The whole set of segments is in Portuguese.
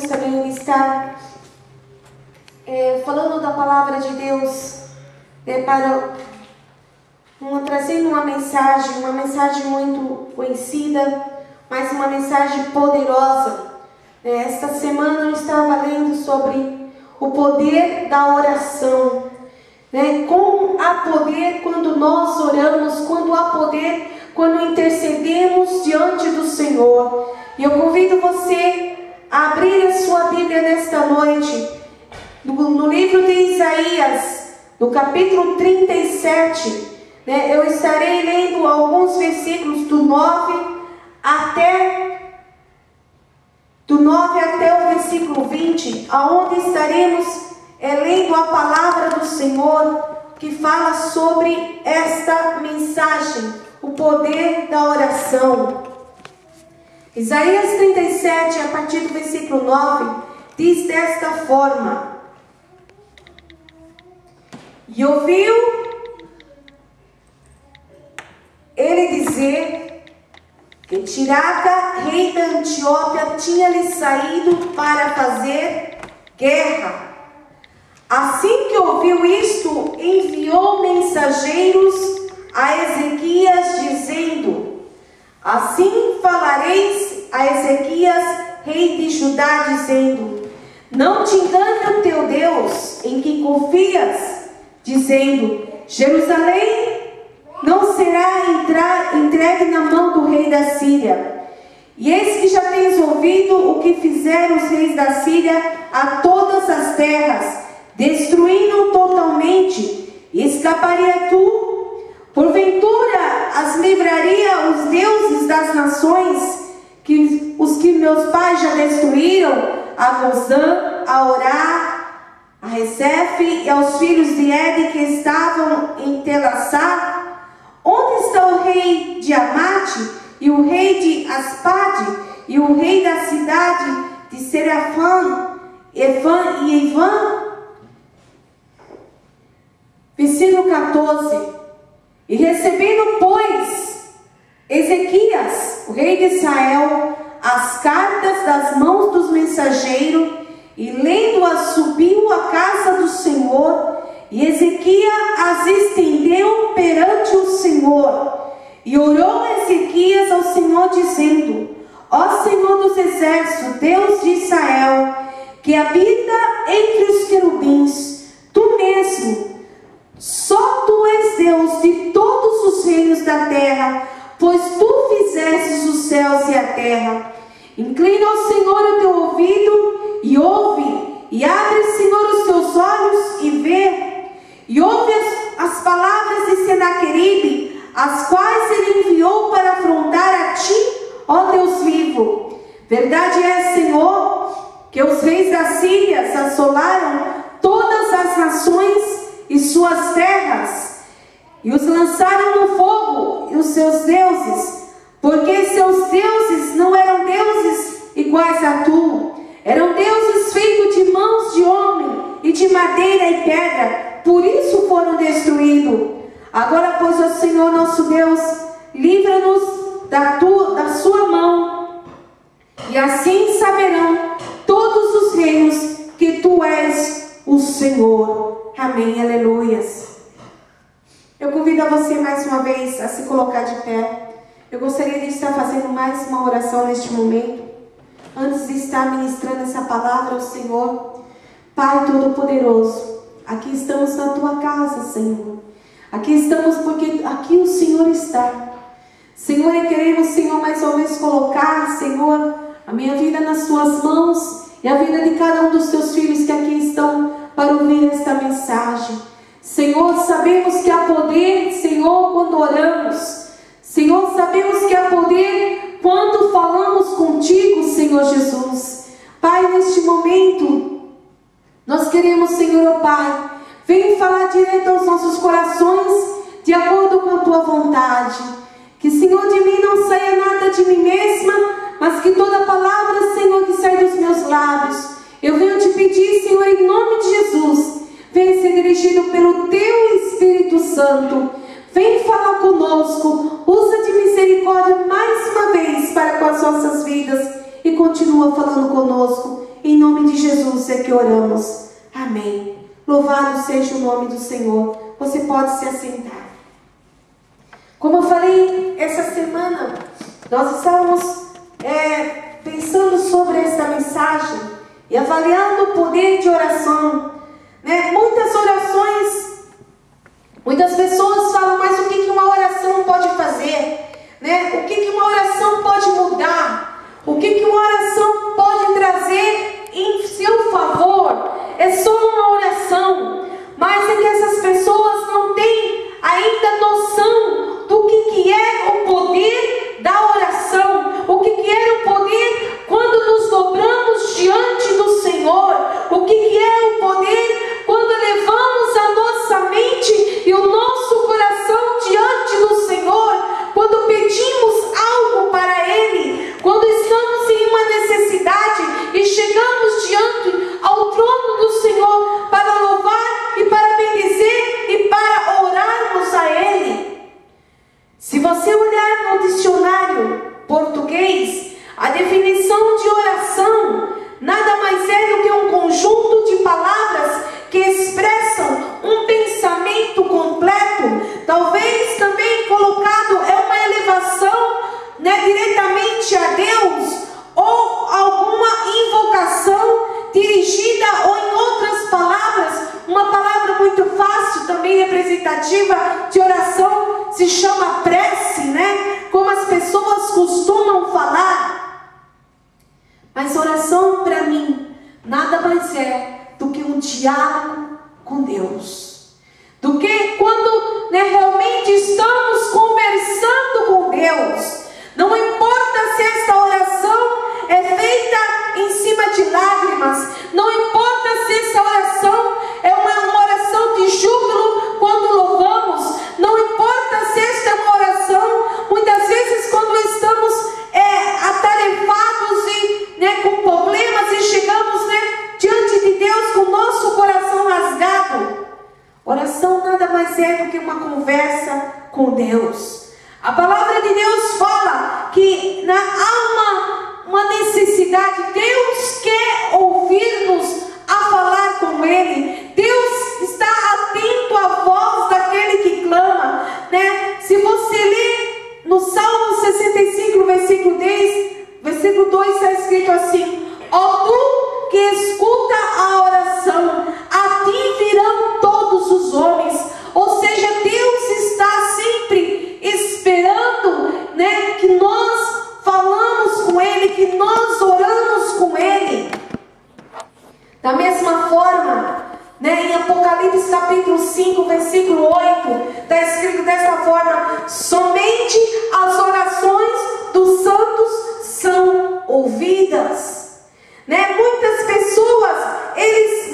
gostaria de estar falando da palavra de Deus, trazendo uma mensagem muito conhecida, mas uma mensagem poderosa. Esta semana eu estava lendo sobre o poder da oração, como há poder quando nós oramos, quando há poder quando intercedemos diante do Senhor. E eu convido você a abrir a sua Bíblia nesta noite, no livro de Isaías, no capítulo 37, eu estarei lendo alguns versículos do 9 até o versículo 20, aonde estaremos lendo a palavra do Senhor, que fala sobre esta mensagem, o poder da oração. Isaías 37, a partir do versículo 9, diz desta forma: E ouviu ele dizer que Tiraca, rei da Etiópia, tinha-lhe saído para fazer guerra. Assim que ouviu isto, enviou mensageiros a Ezequias, dizendo: Assim falareis a Ezequias, rei de Judá, dizendo: Não te engane o teu Deus, em que confias, dizendo: Jerusalém não será entregue na mão do rei da Síria. E eis que já tens ouvido o que fizeram os reis da Síria a todas as terras, destruindo totalmente. Escaparia tu? Porventura as livraria os deuses das nações, os que meus pais já destruíram, a Gozã, a Orá, a Rezefe e aos filhos de Ede que estavam em Telassá? Onde está o rei de Amate, e o rei de Aspade, e o rei da cidade de Serafã, Efã e Ivã? Versículo 14. E recebendo, pois, Ezequias, o rei de Israel, as cartas das mãos dos mensageiros, e lendo-as, subiu à casa do Senhor, e Ezequias as estendeu perante o Senhor. E orou Ezequias ao Senhor, dizendo: Ó Senhor dos exércitos, Deus de Israel, que habita entre os querubins, tu mesmo, só tu és Deus de todos os reinos da terra, pois tu fizestes os céus e a terra. Inclina ao Senhor o teu ouvido e ouve, e abre, Senhor, os teus olhos e vê. E ouve as palavras de Senaqueribe, as quais ele enviou para afrontar a ti, ó Deus vivo. Verdade é, Senhor, que os reis da Síria assolaram todas as nações e suas terras, e os lançaram no fogo, e os seus deuses, porque seus deuses não eram deuses iguais a tu, eram deuses feitos de mãos de homem, e de madeira e pedra, por isso foram destruídos. Agora, pois, ó Senhor nosso Deus, livra-nos da sua mão, e assim saberão todos os reinos que tu és o Senhor. Amém, aleluias. Eu convido a você mais uma vez a se colocar de pé. Eu gostaria de estar fazendo mais uma oração neste momento, antes de estar ministrando essa palavra ao Senhor. Pai Todo-Poderoso, aqui estamos na tua casa, Senhor. Aqui estamos porque aqui o Senhor está. Senhor, e queremos, Senhor, mais uma vez colocar, Senhor, a minha vida nas tuas mãos e a vida de cada um dos teus filhos que aqui estão para ouvir esta mensagem. Senhor, sabemos que há poder, Senhor, quando oramos. Senhor, sabemos que há poder quando falamos contigo, Senhor Jesus. Pai, neste momento, nós queremos, Senhor, ó Pai, vem falar direto aos nossos corações, de acordo com a tua vontade. Que, Senhor, de mim não saia nada de mim mesma, mas que toda palavra, Senhor, que sai dos meus lábios, eu venho te pedir, Senhor, em nome de Jesus, venha ser dirigido pelo teu Espírito Santo. Vem falar conosco, usa de misericórdia mais uma vez para com as nossas vidas e continua falando conosco, em nome juntos é que oramos. Amém. Louvado seja o nome do Senhor. Você pode se assentar. Como eu falei, essa semana nós estávamos pensando sobre esta mensagem e avaliando o poder de oração. Muitas orações, muitas pessoas falam, mas o que uma oração pode fazer? O que uma oração pode mudar? O que uma oração pode trazer em seu favor? É só uma oração, mas é que essas pessoas não têm ainda noção do que é o poder da oração, o que é o poder quando nos dobramos diante do Senhor, o que é o poder quando levamos a nossa mente e o nosso coração diante do Senhor, quando pedimos algo para Ele, quando estamos em uma necessidade e chegamos diante ao trono do Senhor para louvar e para bendizer e para orarmos a Ele. Se você olhar no dicionário português, a definição de oração nada mais é do que um conjunto de palavras que expressam um pensamento completo, talvez também colocado uma elevação diretamente a Deus, ou alguma invocação dirigida, ou em outras palavras, uma palavra muito fácil, também representativa de oração, se chama prece, como as pessoas costumam falar. Mas oração para mim nada mais é do que um diálogo com Deus, do que quando realmente estamos conversando com Deus. Não importa se esta oração é feita em cima de lágrimas, não importa se essa oração é uma oração de júbilo quando louvamos, não importa se esta é uma oração, muitas vezes quando estamos atarefados e com problemas e chegamos diante de Deus com o nosso coração rasgado. Oração nada mais é do que uma conversa com Deus. A palavra de Deus fala que há uma necessidade. Deus quer ouvir-nos a falar com Ele. Deus está atento à voz daquele que clama. Se você ler no Salmo 65, versículo 2, está escrito assim: ó tu que escuta a oração, a ti virão todos os homens. Ou seja, Deus está sempre esperando que nós falamos com Ele, que nós oramos com Ele. Da mesma forma, em Apocalipse capítulo 5, versículo 8, está escrito dessa forma: somente as orações dos santos são ouvidas. Muitas pessoas, eles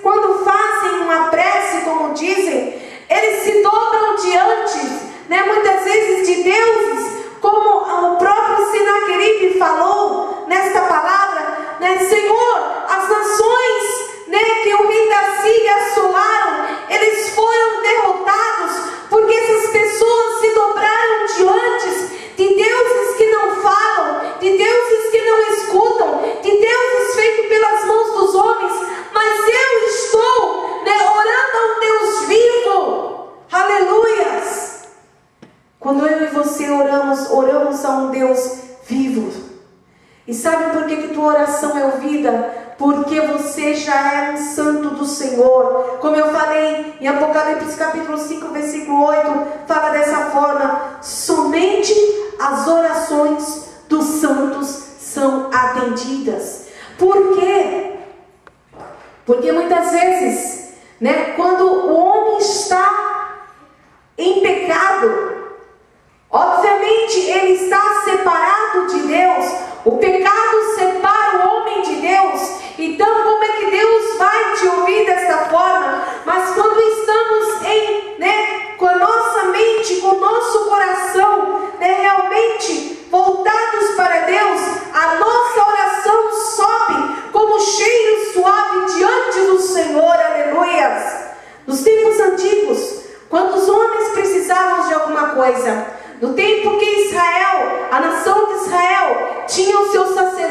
quando fazem uma prece, como dizem, eles se dobram diante, muitas vezes de deuses, como o próprio Senaqueribe falou nesta palavra, Senhor, as nações que o rei da Síria assolaram, eles foram derrotados, porque essas pessoas se dobraram diante de deuses que não falam, de deuses que não escutam, de deuses feitos pelas mãos dos homens. Mas eu estou orando a um Deus vivo. Aleluias! Quando eu e você oramos a um Deus vivo. E sabe por que tua oração é ouvida? Porque você já é um santo do Senhor. Como eu falei em Apocalipse capítulo 5, versículo 8, fala dessa forma: somente as orações dos santos são atendidas. Por quê? Porque muitas vezes, quando o homem está em pecado, obviamente ele está separado de Deus. O pecado separa o homem de Deus. Então como é que Deus vai te ouvir desta forma? Mas quando estamos com a nossa mente, com o nosso coração realmente voltados para Deus, a nossa oração sobe como cheiro suave diante do Senhor. Aleluias! Nos tempos antigos, quando os homens precisavam de alguma coisa, no tempo que Israel, a nação de Israel, tinha os seus sacerdotes,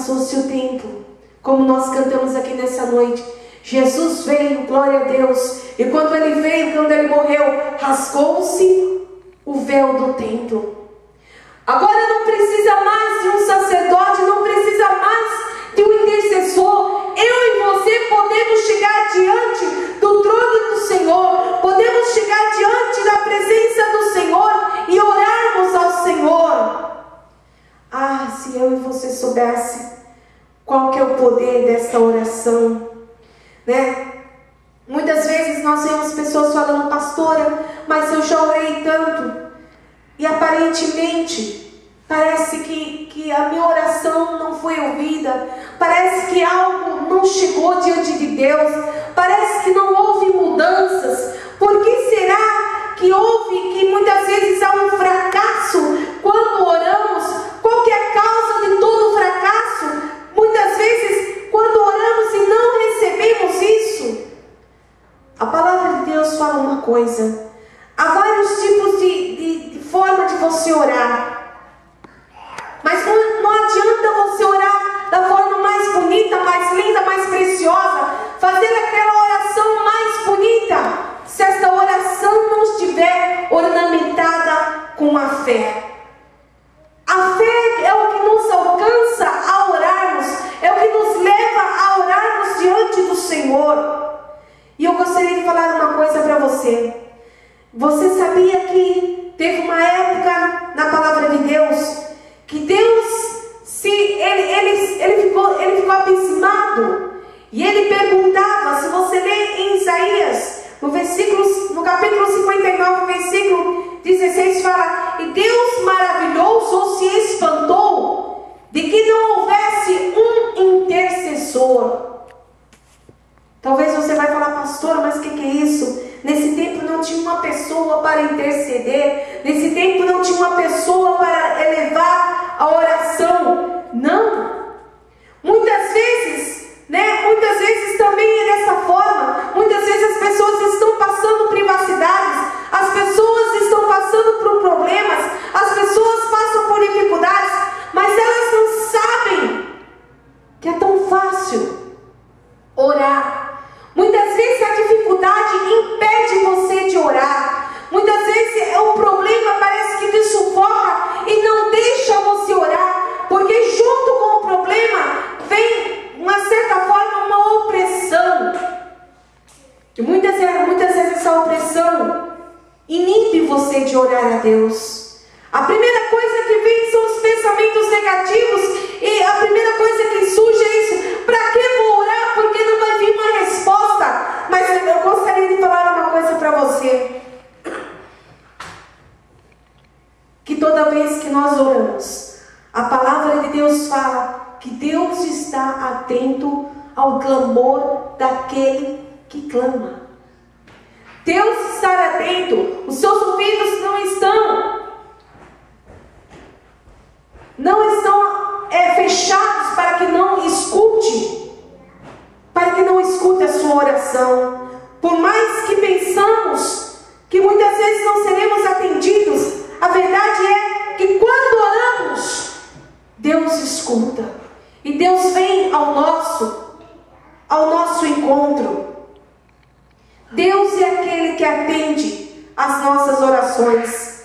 passou-se o tempo, como nós cantamos aqui nessa noite. Jesus veio, glória a Deus. E quando ele veio, quando ele morreu, rasgou-se o véu do templo. Agora não precisa mais de um sacerdote, não precisa mais de um intercessor. Eu e você podemos chegar diante do trono do Senhor, podemos chegar diante da presença do Senhor e orarmos ao Senhor. Ah, se eu e você soubesse qual que é o poder desta oração, né? Muitas vezes nós vemos pessoas falando: pastora, mas eu já orei tanto, e aparentemente parece que a minha oração não foi ouvida, parece que algo não chegou diante de Deus, parece que não houve mudanças. Por que será que muitas vezes há um fracasso quando oramos? Qual que é a causa de todo fracasso? Muitas vezes quando oramos e não recebemos isso. A palavra de Deus fala uma coisa: há vários tipos de forma de você orar, mas não adianta você orar da forma mais bonita, mais linda, mais preciosa, fazer aquela oração mais bonita, se esta oração não estiver ornamentada com a fé. A fé é o que nos alcança a orarmos, é o que nos leva a orarmos diante do Senhor. E eu gostaria de falar uma coisa para você. Você sabia que teve uma época na palavra de Deus que Deus ele ficou abismado, e ele perguntava, se você lê em Isaías, no capítulo 59, versículo 16, fala: e Deus maravilhou-se ou se espantou de que não houvesse um intercessor. Talvez você vai falar: pastora, mas o que é isso? Nesse tempo não tinha uma pessoa para interceder, nesse tempo não tinha uma pessoa para elevar a oração. Não. Muitas vezes também é dessa forma. Muitas vezes as pessoas estão passando privacidades, as pessoas estão passando por problemas, as pessoas passam por dificuldades, mas elas não sabem que é tão fácil orar. Muitas vezes a dificuldade impede você de orar. Muitas vezes o problema parece que te sufoca e não deixa você orar, porque junto com o problema vem, uma certa forma, uma opressão. E muitas vezes essa opressão inibe você de orar a Deus. A primeira coisa que vem são os pensamentos negativos, e a primeira coisa que surge é isso: para que vou orar? Porque não vai vir uma resposta. Mas eu gostaria de falar uma coisa para você: que toda vez que nós oramos, a palavra de Deus fala que Deus está atento ao clamor daquele que clama. Deus está atento. Os seus ouvidos não estão fechados para que não escute a sua oração. Por mais que pensamos que muitas vezes não seremos atendidos, a verdade é que quando oramos, Deus escuta, e Deus vem ao nosso encontro. Deus é aquele que atende às nossas orações.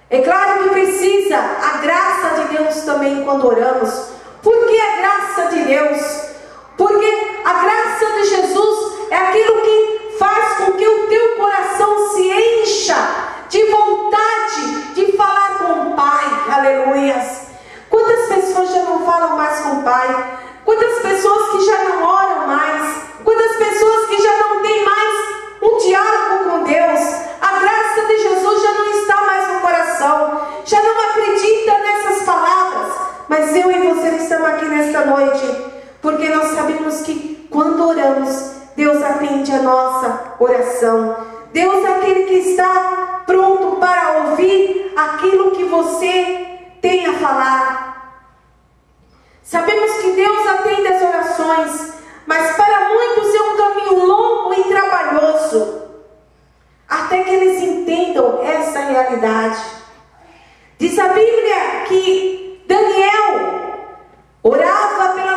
É claro que precisa a graça de Deus também quando oramos. Por que a graça de Deus? Porque a graça de Jesus é aquilo que faz com que o teu coração se encha de vontade de falar com o Pai. Aleluias! Quantas pessoas já não falam mais com o Pai? Quantas pessoas que já não oram mais? Quantas pessoas que já não têm mais um diálogo com Deus? A graça de Jesus já não está mais no coração, já não acredita nessas palavras. Mas eu e você estamos aqui nesta noite porque nós sabemos que quando oramos, Deus atende a nossa oração. Deus é aquele que está pronto para ouvir aquilo que você tem a falar. Sabemos que Deus atende as orações, mas para muitos é um caminho longo e trabalhoso, até que eles entendam essa realidade. Diz a Bíblia que Daniel orava pela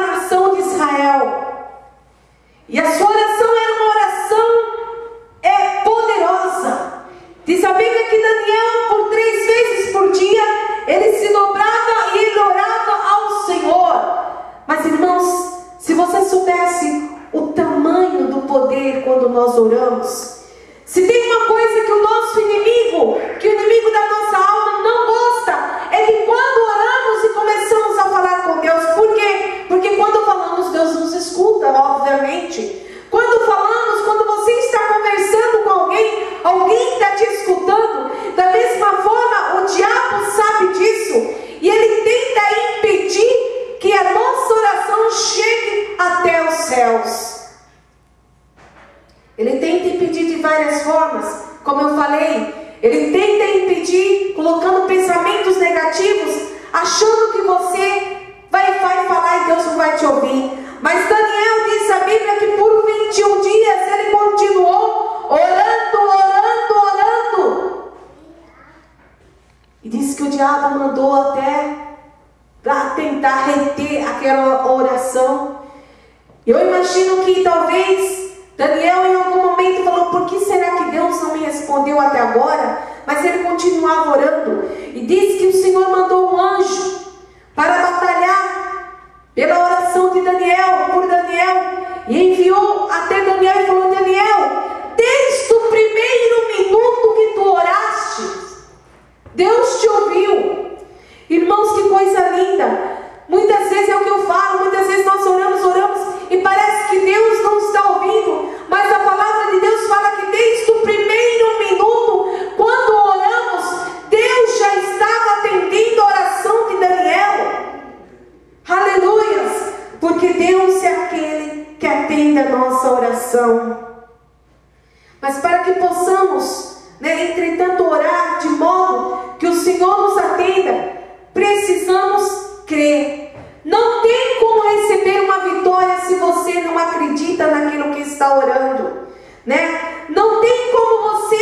quando nós oramos. Se tem uma coisa que o nosso inimigo, que o inimigo da nossa alma não gosta, é que quando oramos e começamos a falar com Deus. Por quê? Porque quando falamos, Deus nos escuta, obviamente. Quando falamos, quando você está conversando com alguém, alguém está te escutando. Da mesma forma, o diabo sabe disso, e ele tenta impedir que a nossa oração chegue até os céus. Ele tenta impedir de várias formas, como eu falei. Ele tenta impedir colocando pensamentos negativos, achando que você vai falar e Deus não vai te ouvir. Mas Daniel diz a Bíblia que por 21 dias ele continuou orando. E diz que o diabo mandou até para tentar reter aquela oração. Eu imagino que talvez Daniel em algum momento falou: por que será que Deus não me respondeu até agora? Mas ele continuava orando. E diz que o Senhor mandou um anjo para batalhar pela oração de Daniel, por Daniel. E enviou até Daniel e falou: Daniel, desde o primeiro minuto que tu oraste, Deus te ouviu. Irmãos, que coisa linda. Muitas vezes é o que eu falo, muitas vezes nós oramos e parece que Deus não está ouvindo, mas a palavra de Deus fala que desde o primeiro minuto, quando oramos, Deus já estava atendendo a oração de Daniel. Aleluias! Porque Deus é aquele que atende a nossa oração. Mas para que possamos, entretanto, orar de modo que o Senhor nos atenda, precisamos crer. Não tem como receber uma vitória se você não acredita naquilo que está orando, Não tem como você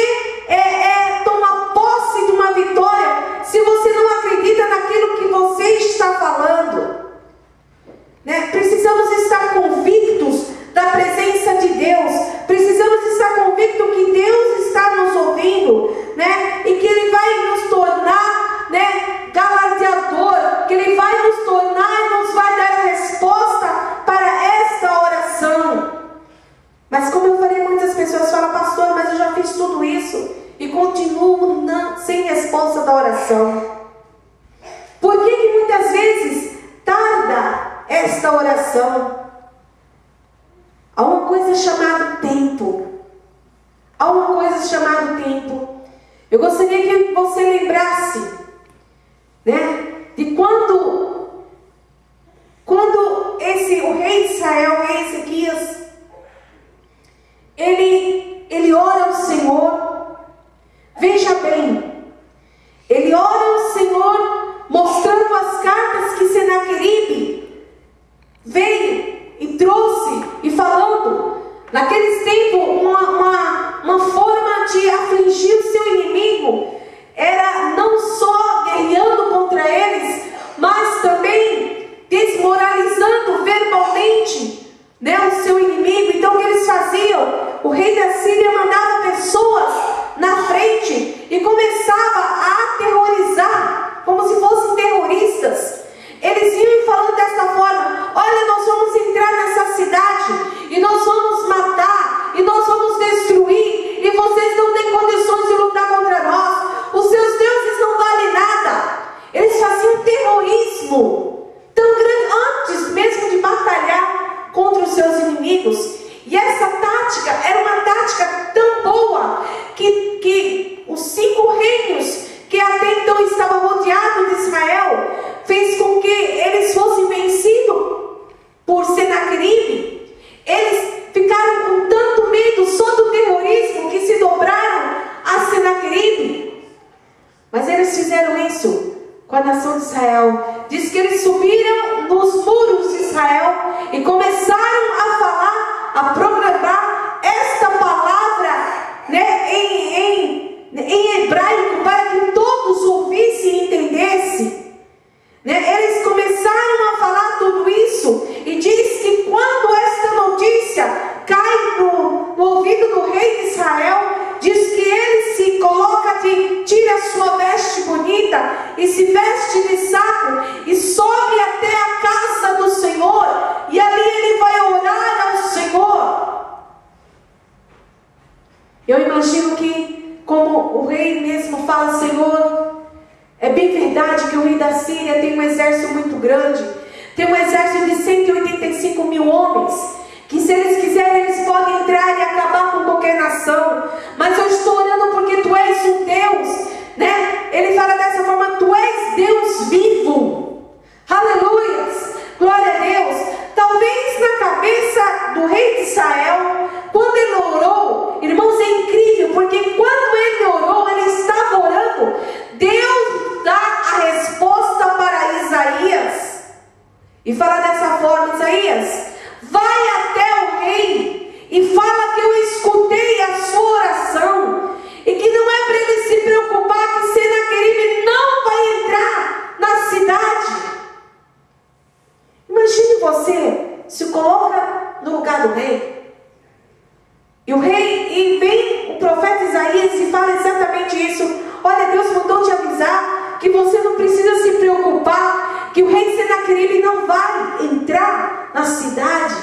tomar posse de uma vitória se você não acredita naquilo que você está falando, Precisamos estar convictos da presença de Deus. Precisamos estar convictos que Deus está nos ouvindo, E que Ele vai nos tornar, galardeador, que Ele vai nos tornar e nos vai dar a resposta para esta oração. Mas como eu falei, muitas pessoas falam: pastor, mas eu já fiz tudo isso e continuo sem resposta da oração. Por que muitas vezes tarda esta oração? Há uma coisa chamada tempo. Eu gostaria que você lembrasse, de quando o rei de Israel, o rei Ezequias, ele ora ao Senhor. Veja bem, ele ora ao Senhor mostrando as cartas que Senaqueribe veio e trouxe, e falando. Naqueles tempos, uma forma de afligir o seu inimigo era não só guerreando contra eles, mas também desmoralizando verbalmente, o seu inimigo. Então o que eles faziam? O rei da Síria mandava pessoas na frente e começava a aterrorizar, como se fossem terroristas. Eles iam falando desta forma: olha, nós vamos entrar nessa cidade e nós vamos matar e nós vamos destruir, e vocês não têm condições de lutar contra nós, os seus deuses não valem nada. Eles faziam terrorismo tão grande antes mesmo de batalhar contra os seus inimigos. E essa tática era uma tática tão boa que os 5 reinos que até então estavam rodeados de Israel fez com que eles fossem vencidos por Senaqueribe. Eles ficaram com tanto medo só do terrorismo que se dobraram a Senaqueribe. Mas eles fizeram isso com a nação de Israel. Diz que eles subiram nos muros de Israel e começaram a falar, a proclamar esta palavra, em hebraico, para que todos ouvissem e entendessem. Eles começaram a falar tudo isso, e diz que quando esta notícia cai no ouvido do rei de Israel, diz que ele se coloca tira sua veste bonita e se veste de saco e sobe até a casa do Senhor, e ali ele vai orar ao Senhor. grande. Tem um exército de 185 mil homens, que se eles quiserem, eles podem entrar e acabar com qualquer nação. Mas eu estou orando porque tu és um Deus, né? Ele fala dessa forma: tu és Deus vivo. Aleluias, glória a Deus. Talvez na cabeça do rei de Israel, quando ele orou, irmãos, é incrível, porque quando ele orou, ele estava orando, Deus dá a resposta para Isaías, e fala dessa forma: Isaías, vai até o rei e fala que eu escutei a sua oração, e que não é para ele se preocupar que Senaqueribe não vai entrar na cidade. Imagine você, se coloca no lugar do rei, e vem o profeta Isaías e fala exatamente isso: olha, Deus mandou te avisar que você não precisa se preocupar, que o rei Senaqueribe não vai entrar na cidade.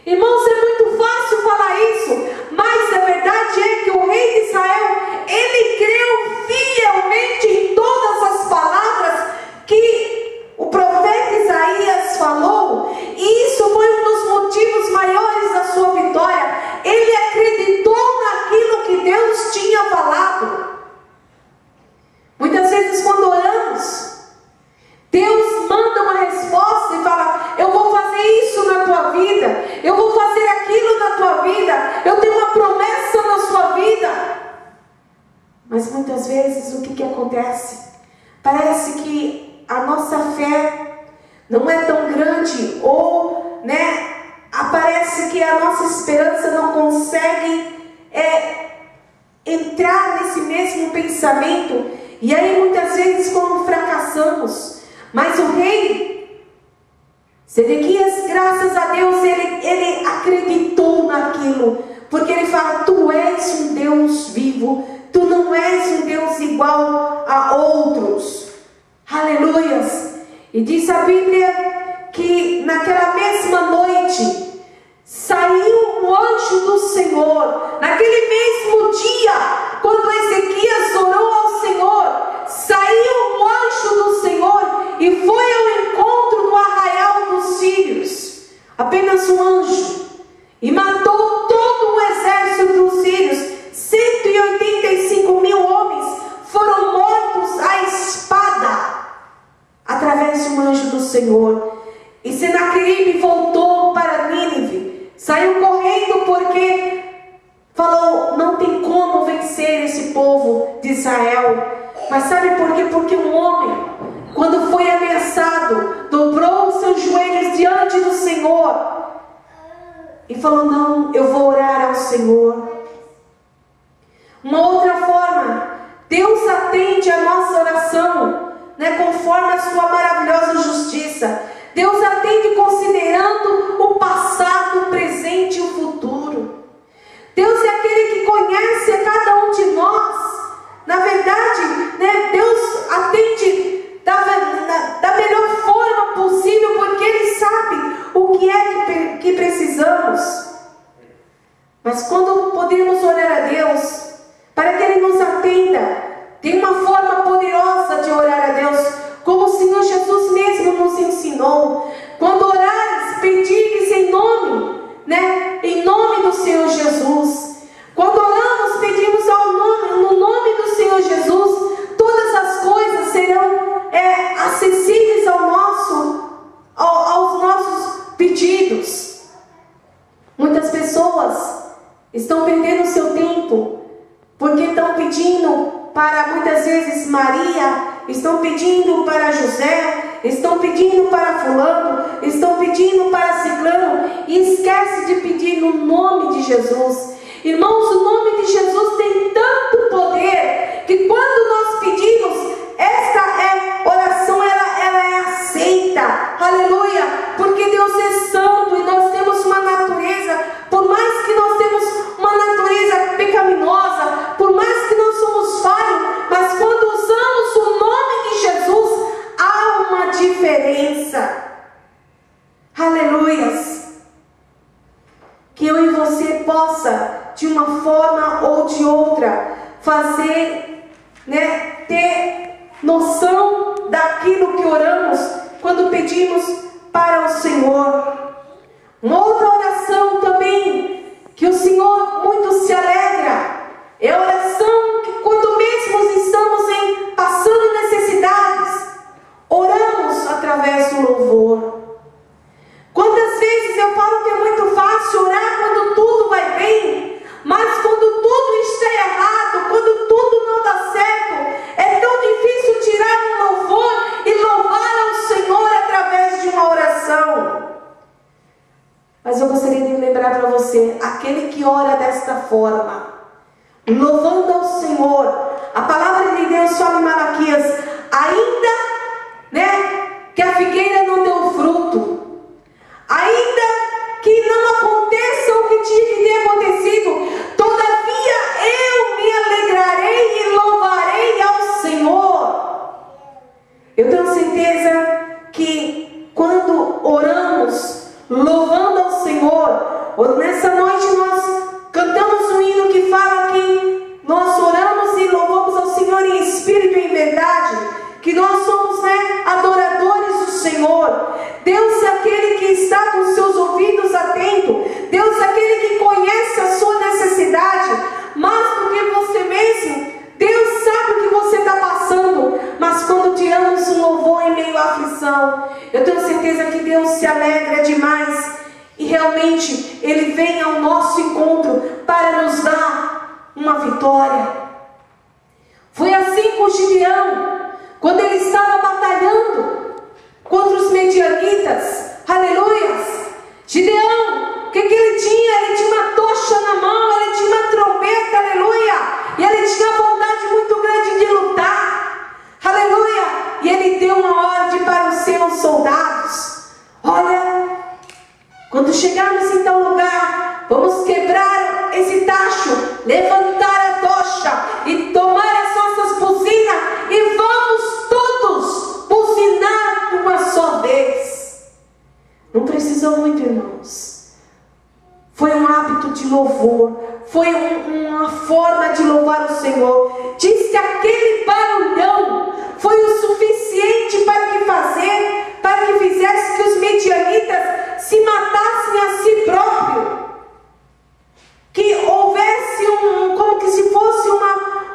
Irmãos, é muito fácil falar isso, mas a verdade é que o rei de Israel, ele creu fielmente em todas as palavras que o profeta Isaías falou, e isso foi um dos motivos maiores da sua vitória. Ele acreditou naquilo que Deus tinha falado. Muitas vezes, quando oramos, Deus manda uma resposta e fala: eu vou fazer isso na tua vida, eu vou fazer aquilo na tua vida, eu tenho uma promessa na sua vida. Mas muitas vezes o que acontece? Parece que a nossa fé não é tão grande, ou parece que a nossa esperança não consegue entrar nesse mesmo pensamento, e aí muitas vezes como fracassamos. Mas o rei Sedequias, graças a Deus, ele acreditou naquilo, porque ele fala: tu és um Deus vivo, tu não és um Deus igual a outros. Aleluias. E diz a Bíblia que naquela mesma noite saiu o anjo do Senhor. Naquele mesmo dia, quando Ezequias orou ao Senhor, saiu o anjo do Senhor e foi ao encontro do arraial dos sírios. Apenas um anjo. E matou todo o exército dos sírios. 185 mil homens foram mortos à espada, através de um anjo do Senhor. E Senaqueribe voltou para Nínive, saiu correndo porque falou: não tem como vencer esse povo de Israel. Mas sabe por quê? Porque um homem, quando foi ameaçado, dobrou os seus joelhos diante do Senhor e falou: não, eu vou orar ao Senhor. Uma outra forma, Deus atende a nossa oração, conforme a sua maravilhosa justiça. Deus atende considerando o passado, o presente e o futuro. Deus é aquele que conhece a cada um de nós. Na verdade, Deus atende da melhor forma possível, porque Ele sabe o que é que precisamos. Mas quando podemos orar a Deus, para que Ele nos atenda, tem uma forma poderosa de orar a Deus, como o Senhor Jesus mesmo nos ensinou. Quando orares, pedires em nome do Senhor Jesus. Quando oramos, pedimos no nome do Senhor Jesus, todas as coisas serão acessíveis aos nossos pedidos. Muitas pessoas estão perdendo seu tempo, porque estão pedindo para, muitas vezes, Maria, estão pedindo para José, estão pedindo para fulano, estão pedindo para ciclano, e esquece de pedir no nome de Jesus. Irmãos, o nome de Jesus tem tanto poder, que quando nós pedimos, esta oração ela é aceita. Aleluia, porque Deus é santo e nós temos uma natureza, por mais que nós temos uma natureza pecaminosa, por mais que nós somos falhos, mas quando usamos o nome de Jesus, há uma diferença. Aleluias. Que eu e você possa, de uma forma ou de outra, fazer, ter noção daquilo que oramos quando pedimos para o Senhor. Uma outra oração também, que o Senhor muito se alegra, é a oração que quando mesmo estamos passando necessidades, oramos através do louvor. Quantas vezes eu falo que é muito fácil orar quando tudo vai bem, mas quando tudo está errado, quando tudo não dá certo, é tão difícil tirar um louvor e louvar ao Senhor através de uma oração. Mas eu gostaria de lembrar para você, aquele que ora desta forma, louvando ao Senhor, a palavra de Deus fala em Malaquias, ainda, que a figueira não deu fruto, ainda que não aconteça o que tinha que ter acontecido, todavia eu me alegrarei e louvarei ao Senhor. Eu tenho certeza que quando oramos, louvando ao Senhor, nessa noite nós cantamos um hino que fala que nós oramos e louvamos ao Senhor em espírito e em verdade, que nós somos adoradores do Senhor. Deus é aquele que está com seus ouvidos atentos, Deus é aquele que conhece a sua necessidade, mais do que você mesmo. Deus sabe o que você está passando, mas quando tiramos um louvor em meio à aflição, eu tenho certeza que Deus se alegra demais e realmente Ele vem ao nosso encontro para nos dar uma vitória. Foi assim com Gideão, quando ele estava batalhando contra os medianitas. Aleluias! Gideão, o que ele tinha? Ele tinha uma tocha na mão, ele tinha uma trombeta, aleluia! E ele tinha vontade muito grande de lutar, aleluia! E ele deu uma ordem para os seus soldados: olha, quando chegarmos em tal lugar, vamos quebrar esse tacho, levantar a tocha e tomar as nossas buzinas e vamos todos buzinar de uma só vez. Não precisou muito, irmãos. Foi um hábito de louvor, foi uma forma de louvar o Senhor. Diz que aquele barulhão foi o suficiente para que fizesse que os medianitas se matassem a si próprios, que houvesse como que se fosse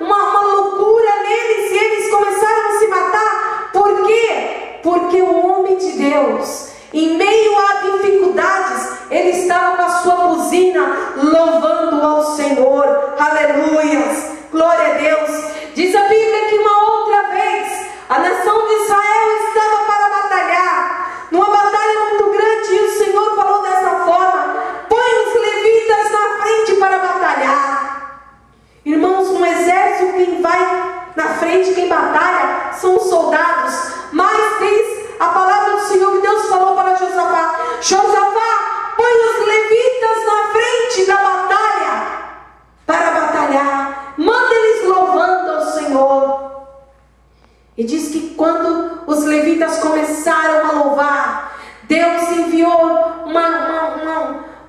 uma loucura neles, e eles começaram a se matar. Por quê? Porque o homem de Deus, em meio a dificuldades, ele estava com a sua buzina louvando ao Senhor. Aleluias, glória a Deus. Diz a Bíblia que uma outra vez a nação de Israel estava para batalhar, numa batalha muito grande, e o Senhor falou dessa forma: põe os levitas na frente para batalhar. Irmãos, no exército quem vai na frente, quem batalha, são os soldados. Mas diz a palavra do Senhor que Deus falou para Josafá: Josafá, põe os levitas na frente da batalha para batalhar, manda eles louvando ao Senhor. E diz que quando os levitas começaram a louvar, Deus enviou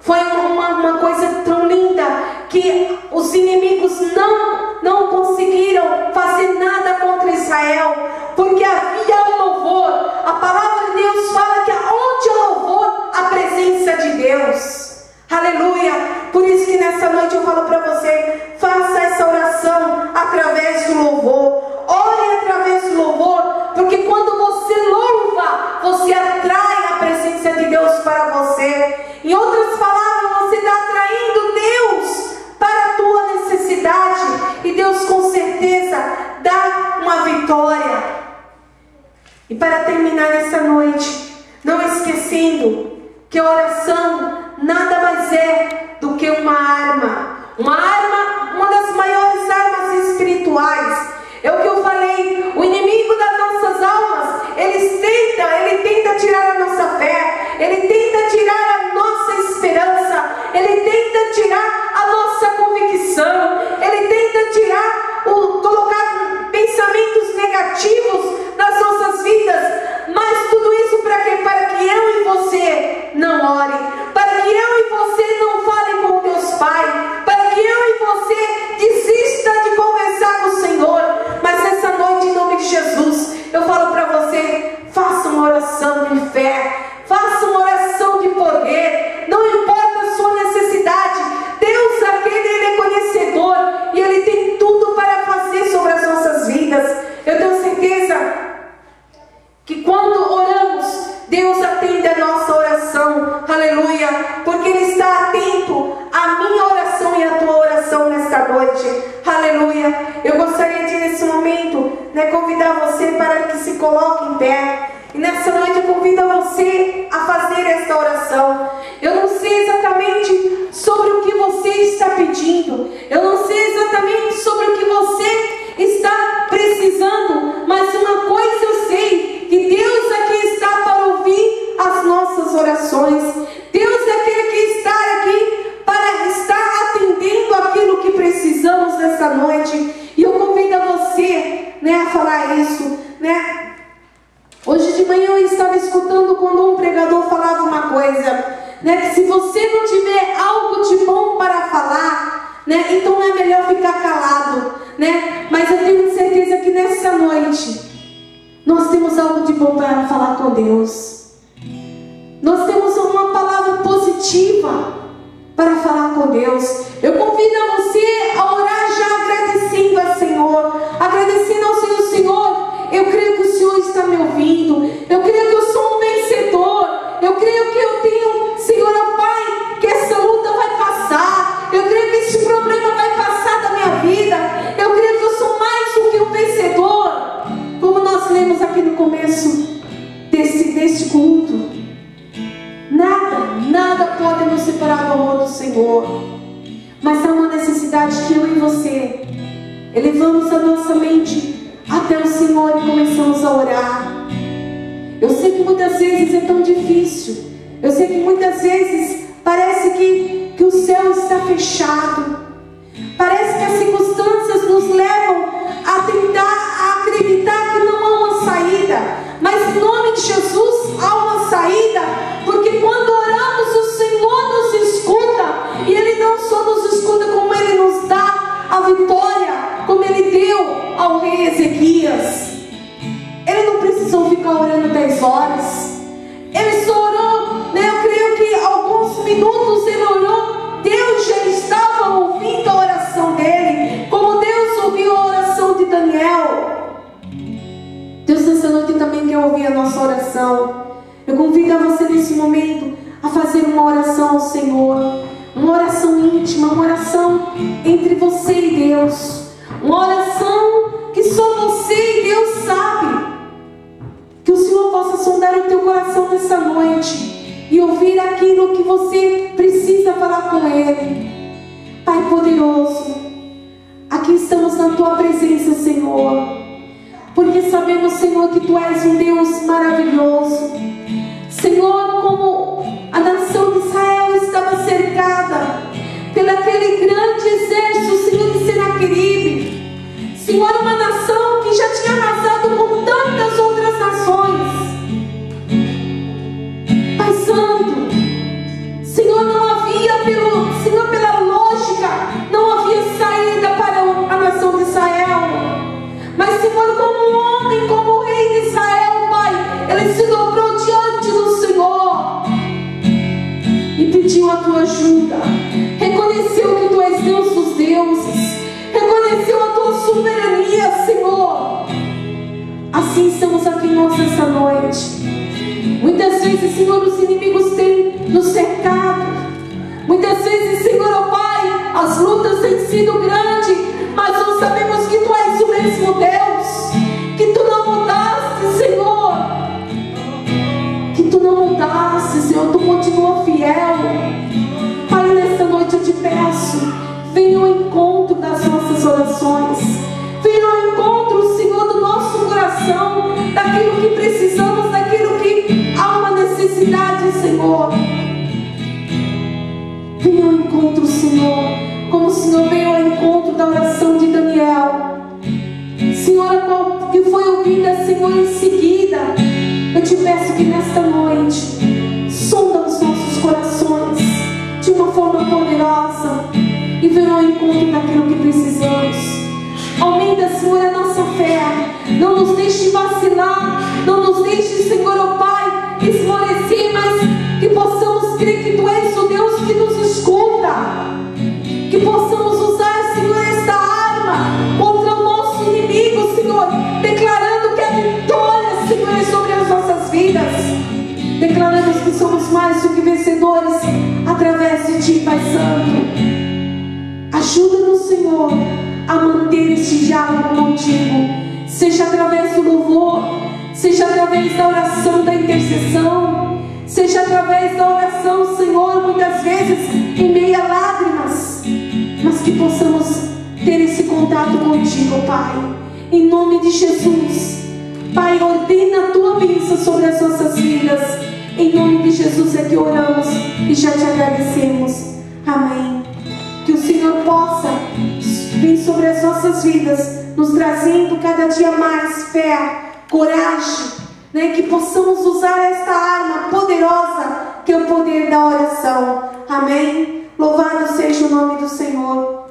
foi uma coisa tão linda, que os inimigos não conseguiram fazer nada contra Israel, porque havia um louvor. A palavra de Deus fala que onde há louvor, a presença de Deus. Aleluia! Por isso que nessa noite eu falo para você: faça essa oração através do louvor. Ore através do louvor, porque quando você louva, você atrai a presença de Deus para você. Em outras palavras, você está atraindo Deus para a tua necessidade, e Deus com certeza dá uma vitória. E para terminar essa noite, não esquecendo que a oração nada mais é do que uma arma, uma das maiores armas espirituais. É o que eu falei: o inimigo das nossas almas, ele tenta tirar a nossa fé, ele tenta tirar a nossa esperança, ele tenta tirar a nossa convicção, ele tenta colocar pensamentos negativos nas nossas vidas. Mas tudo isso para quê? Para que eu e você não ore. poder, não importa a sua necessidade. Deus, Ele é conhecedor e Ele tem tudo para fazer sobre as nossas vidas. Eu tenho certeza que quando oramos, Deus atende a nossa oração, aleluia, porque Ele está atento à minha oração e à tua oração nesta noite, aleluia. Eu gostaria de, nesse momento, convidar você para que se coloque em pé, e nessa noite eu convido a você a fazer esta oração. Eu não sei exatamente sobre o que você está pedindo, eu não sei exatamente sobre o que você está precisando, mas uma coisa eu sei, que Deus aqui está para ouvir as nossas orações. Deus é aquele que está aqui para estar atendendo aquilo que precisamos nessa noite. E eu convido a você, a falar isso, Hoje de manhã eu estava escutando quando um pregador falava uma coisa, que se você não tiver algo de bom para falar, então é melhor ficar calado, Mas eu tenho certeza que nessa noite nós temos algo de bom para falar com Deus. Nós temos uma palavra positiva para falar com Deus. Eu convido a você a orar já agradecendo ao Senhor. Agradecendo ao Senhor. Senhor, eu creio que o Senhor está me ouvindo. Eu creio que eu sou um vencedor. Eu creio que eu tenho, Senhor, ó Pai, que essa luta vai passar. Eu creio que esse problema vai passar da minha vida. Eu creio que eu sou mais do que um vencedor. Como nós lemos aqui no começo deste culto. Nada pode nos separar do amor do Senhor. Mas há uma necessidade que eu e você elevamos a nossa mente até o Senhor e começamos a orar. Eu sei que muitas vezes é tão difícil. Eu sei que muitas vezes parece que o céu está fechado. Parece que as circunstâncias nos levam a tentar acreditar que não há uma saída. Mas em nome de Jesus há uma saída. Porque quando oramos, o Senhor nos escuta. E Ele não só nos escuta, como Ele nos dá a vitória, como Ele deu ao rei Ezequias. Ele não precisou ficar orando 10 horas. Ele só orou, eu creio que alguns minutos ele orou. Deus já estava ouvindo a oração dele, como Deus ouviu a oração de Daniel. Deus nessa noite também quer ouvir a nossa oração. Eu convido a você nesse momento a fazer uma oração ao Senhor, uma oração íntima, uma oração entre você e Deus, uma oração que só você e Deus sabe. Que o Senhor possa sondar o teu coração nessa noite e ouvir aquilo que você precisa falar com Ele. Pai poderoso, aqui estamos na tua presença, Senhor, porque sabemos, Senhor, que tu és um Deus maravilhoso. Senhor, como a nação de Israel estava cercada pelo aquele grande exército, Senhor, de Senaqueribe. Senhor, uma nação que já tinha arrasado com tantas outras nações. Pai Santo, Senhor, não havia, pela lógica, não havia saída para a nação de Israel. Mas, Senhor, como um homem, como o rei de Israel, Pai, ele se dobrou diante do Senhor e pediu a tua ajuda. Reconheceu que tu és Deus dos deuses. Reconheceu a tua soberania, Senhor. Assim estamos aqui nós essa noite. Muitas vezes, Senhor, os inimigos têm nos cercado. Muitas vezes, Senhor, ó Pai, as lutas têm sido grandes, mas nós sabemos que tu és o mesmo Deus, que tu não mudaste, Senhor, que tu não mudaste, Senhor, tu continua fiel. Pai, nesta noite eu te peço, venha ao encontro das nossas orações, venha ao encontro, Senhor, do nosso coração, daquilo que precisamos, daquilo que há uma necessidade, Senhor. Venha ao encontro, Senhor, como o Senhor veio ao encontro da oração de Daniel, Senhor, a qual que foi ouvida, Senhor, em seguida. Eu te peço que nesta noite sonda os nossos corações de uma forma poderosa e venha ao encontro daquilo que precisamos. Aumenta, Senhor, a nossa fé. Não nos deixe vacilar. Não nos deixe, Senhor, ó Pai, esmorecer, mas que possamos crer que Declaramos que somos mais do que vencedores através de Ti, Pai Santo. Ajuda-nos, Senhor, a manter este diálogo contigo, seja através do louvor, seja através da oração, da intercessão, seja através da oração, Senhor, muitas vezes em meio a lágrimas, mas que possamos ter esse contato contigo, Pai, em nome de Jesus. Pai, ordena a Tua bênção sobre as nossas vidas, em nome de Jesus é que oramos e já Te agradecemos, amém. Que o Senhor possa vir sobre as nossas vidas, nos trazendo cada dia mais fé, coragem, né? Que possamos usar esta arma poderosa, que é o poder da oração, amém. Louvado seja o nome do Senhor.